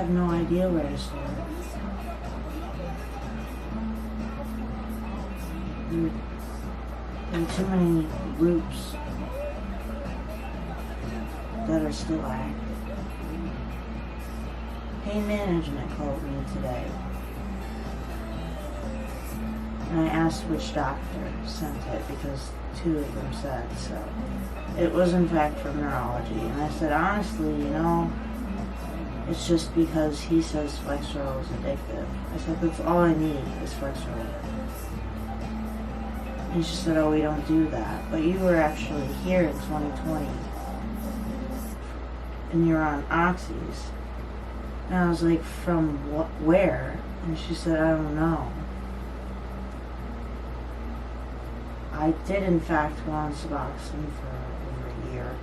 have no idea where to start. There are too many groups that are still active. Pain management called me today. And I asked which doctor sent it because 2 of them said so. It was in fact from neurology. And I said, honestly, it's just because he says Flexeril is addictive. I said, that's all I need is Flexeril. And she said, oh, we don't do that. But you were actually here in 2020. And you're on Oxys. And I was like, from where? And she said, I don't know. I did in fact go on Suboxone for over a year.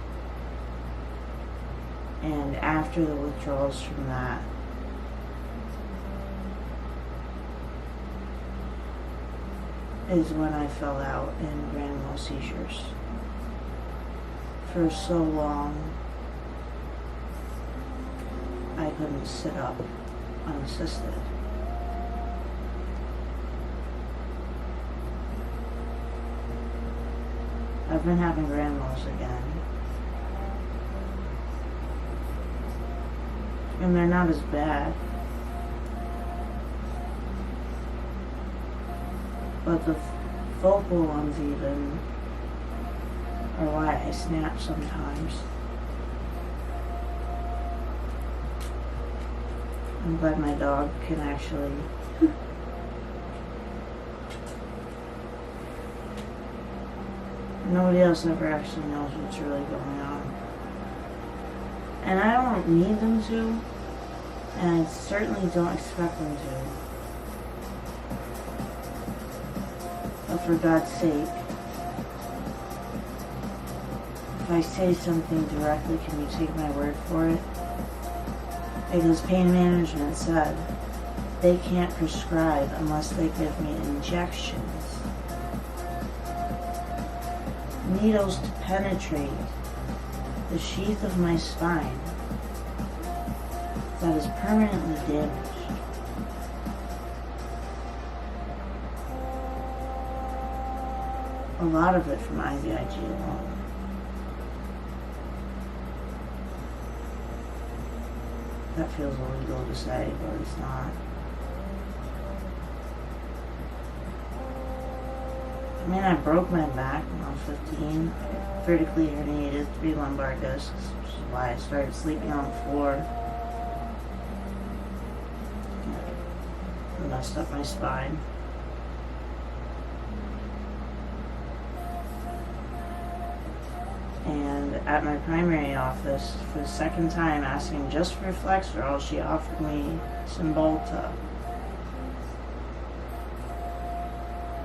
And after the withdrawals from that, is when I fell out in grand mal seizures. For so long, I couldn't sit up unassisted. I've been having grand mals again. And they're not as bad. But the focal ones even are why I snap sometimes. I'm glad my dog can actually nobody else ever actually knows what's really going on. And I don't need them to, and I certainly don't expect them to. But for God's sake, if I say something directly, can you take my word for it? Because pain management said they can't prescribe unless they give me injections. Needles to penetrate the sheath of my spine that is permanently damaged. A lot of it from IVIG alone. That feels illegal to say, but it's not. I mean, I broke my back when I was 15. Vertically herniated 3 lumbar discs, which is why I started sleeping on the floor. It messed up my spine. And at my primary office, for the second time asking just for Flexeril, she offered me Cymbalta,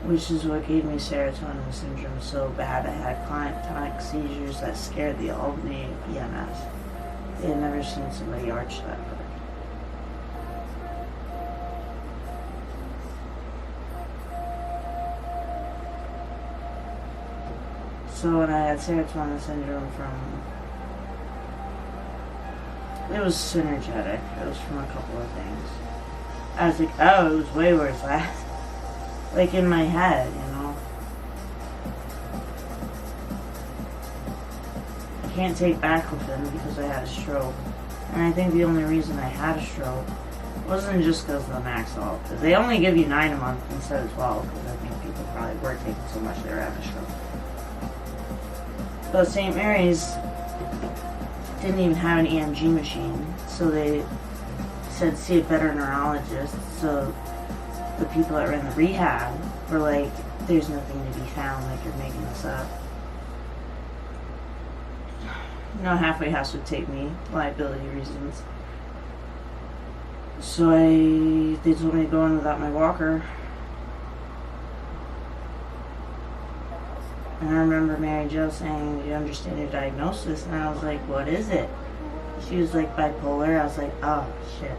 which is what gave me serotonin syndrome so bad. I had clonic seizures that scared the Albany EMS. They had never seen somebody arch that quick. So when I had serotonin syndrome it was synergetic. It was from a couple of things. I was like, oh, it was way worse last. Like in my head, I can't take baclofen because I had a stroke. And I think the only reason I had a stroke wasn't just because of the Maxol. Because they only give you 9 a month instead of 12. Because I think people probably were taking so much they were having a stroke. But St. Mary's didn't even have an EMG machine. So they said, see a better neurologist. So the people that ran the rehab were like, there's nothing to be found, like you're making this up. Halfway house would take me, liability reasons. So they told me to go in without my walker. And I remember Mary Jo saying, do you understand your diagnosis? And I was like, what is it? She was like, bipolar. I was like, oh, shit.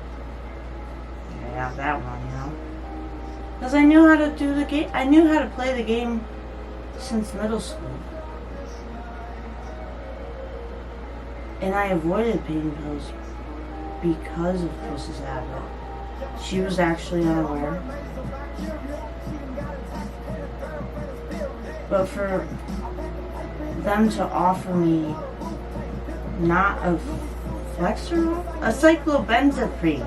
I got that one, Because I knew how to do the game. I knew how to play the game since middle school. And I avoided pain pills because of Chris's habit. She was actually unaware. But for them to offer me not a Flexeril, a cyclobenzaprine,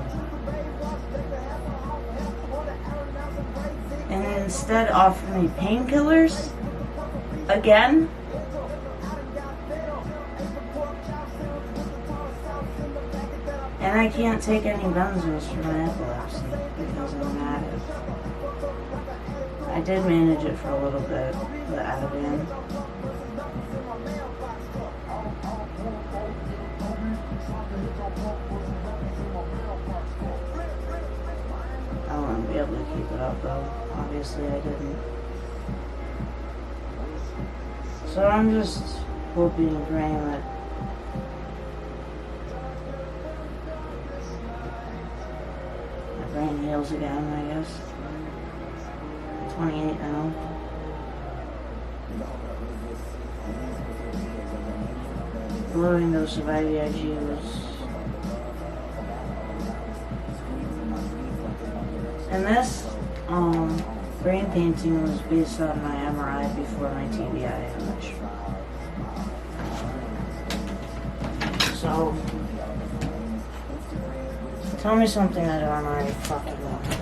and instead offer me painkillers again. And I can't take any benzos for my epilepsy because I'm an addict. I did manage it for a little bit, the Ativan. I wouldn't be able to keep it up though. Obviously I didn't. So I'm just hoping and praying that my brain heals again, I guess. I'm 28 now. The loading dose of IVIG was... And this brain painting was based on my MRI before my TBI image. So, tell me something that I don't already fucking know.